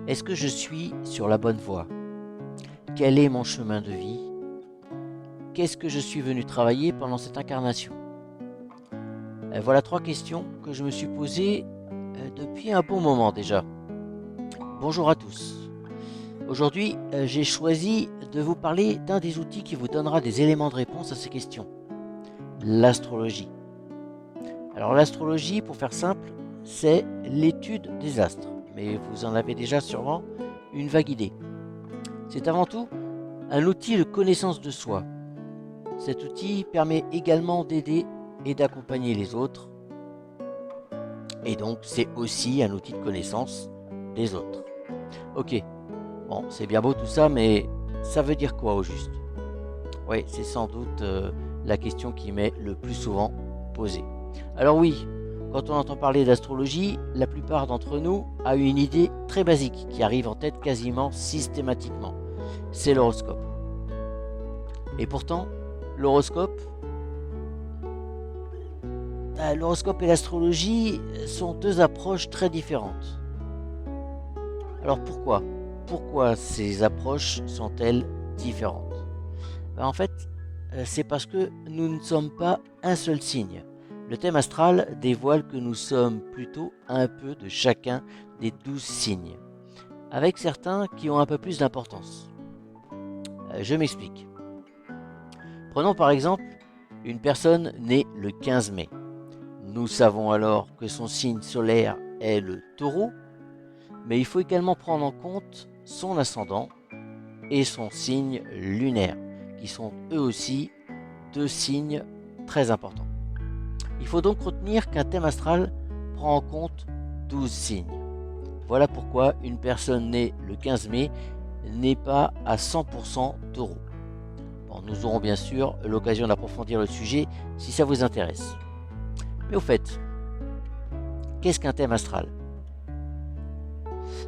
Est-ce que je suis sur la bonne voie? Quel est mon chemin de vie? Qu'est-ce que je suis venu travailler pendant cette incarnation? Voilà 3 questions que je me suis posées depuis un bon moment déjà. Bonjour à tous. Aujourd'hui, j'ai choisi de vous parler d'un des outils qui vous donnera des éléments de réponse à ces questions. L'astrologie. Alors l'astrologie, pour faire simple, c'est l'étude des astres. Mais vous en avez déjà sûrement une vague idée. C'est avant tout un outil de connaissance de soi. Cet outil permet également d'aider et d'accompagner les autres. Et donc c'est aussi un outil de connaissance des autres. Ok, bon c'est bien beau tout ça, mais ça veut dire quoi au juste? Oui, c'est sans doute la question qui m'est le plus souvent posée. Alors oui, quand on entend parler d'astrologie, la plupart d'entre nous a une idée très basique qui arrive en tête quasiment systématiquement. C'est l'horoscope. Et pourtant, l'horoscope et l'astrologie sont deux approches très différentes. Alors pourquoi? Pourquoi ces approches sont-elles différentes? En fait, c'est parce que nous ne sommes pas un seul signe. Le thème astral dévoile que nous sommes plutôt un peu de chacun des 12 signes, avec certains qui ont un peu plus d'importance. Je m'explique. Prenons par exemple une personne née le 15 mai. Nous savons alors que son signe solaire est le Taureau, mais il faut également prendre en compte son ascendant et son signe lunaire, qui sont eux aussi deux signes très importants. Il faut donc retenir qu'un thème astral prend en compte 12 signes. Voilà pourquoi une personne née le 15 mai n'est pas à 100% Taureau. Bon, nous aurons bien sûr l'occasion d'approfondir le sujet si ça vous intéresse. Mais au fait, qu'est-ce qu'un thème astral?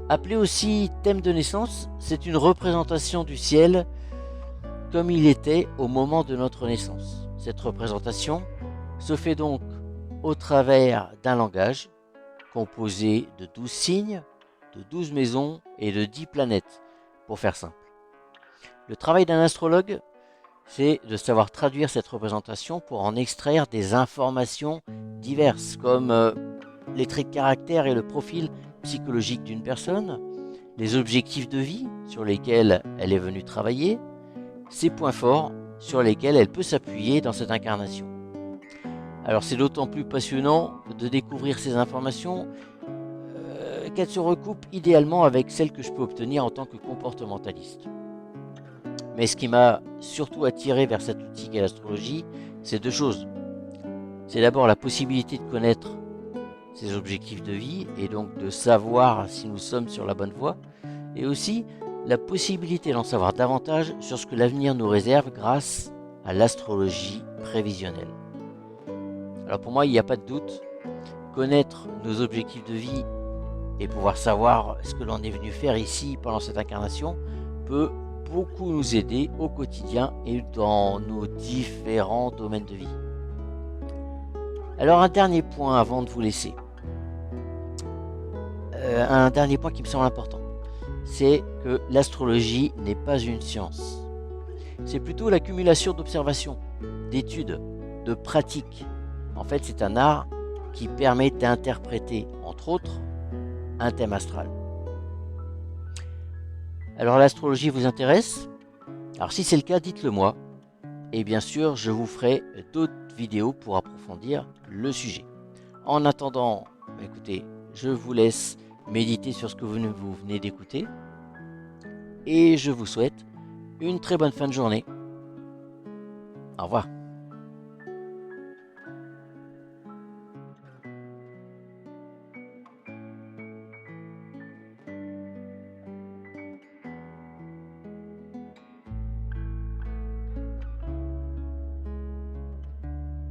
Appelé aussi thème de naissance, c'est une représentation du ciel comme il était au moment de notre naissance. Cette représentation se fait donc au travers d'un langage composé de 12 signes, de 12 maisons et de 10 planètes, pour faire simple. Le travail d'un astrologue, c'est de savoir traduire cette représentation pour en extraire des informations diverses, comme les traits de caractère et le profil psychologique d'une personne, les objectifs de vie sur lesquels elle est venue travailler, ses points forts sur lesquels elle peut s'appuyer dans cette incarnation. Alors c'est d'autant plus passionnant de découvrir ces informations qu'elles se recoupent idéalement avec celles que je peux obtenir en tant que comportementaliste. Mais ce qui m'a surtout attiré vers cet outil qu'est l'astrologie, c'est deux choses. C'est d'abord la possibilité de connaître ses objectifs de vie et donc de savoir si nous sommes sur la bonne voie, et aussi la possibilité d'en savoir davantage sur ce que l'avenir nous réserve grâce à l'astrologie prévisionnelle. Alors pour moi, il n'y a pas de doute, connaître nos objectifs de vie et pouvoir savoir ce que l'on est venu faire ici pendant cette incarnation peut beaucoup nous aider au quotidien et dans nos différents domaines de vie. Alors un dernier point avant de vous laisser. Un dernier point qui me semble important, c'est que l'astrologie n'est pas une science. C'est plutôt l'accumulation d'observations, d'études, de pratiques. En fait, c'est un art qui permet d'interpréter, entre autres, un thème astral. Alors l'astrologie vous intéresse? Alors si c'est le cas, dites-le moi. Et bien sûr, je vous ferai d'autres vidéos pour approfondir le sujet. En attendant, écoutez, je vous laisse méditer sur ce que vous venez d'écouter. Et je vous souhaite une très bonne fin de journée. Au revoir.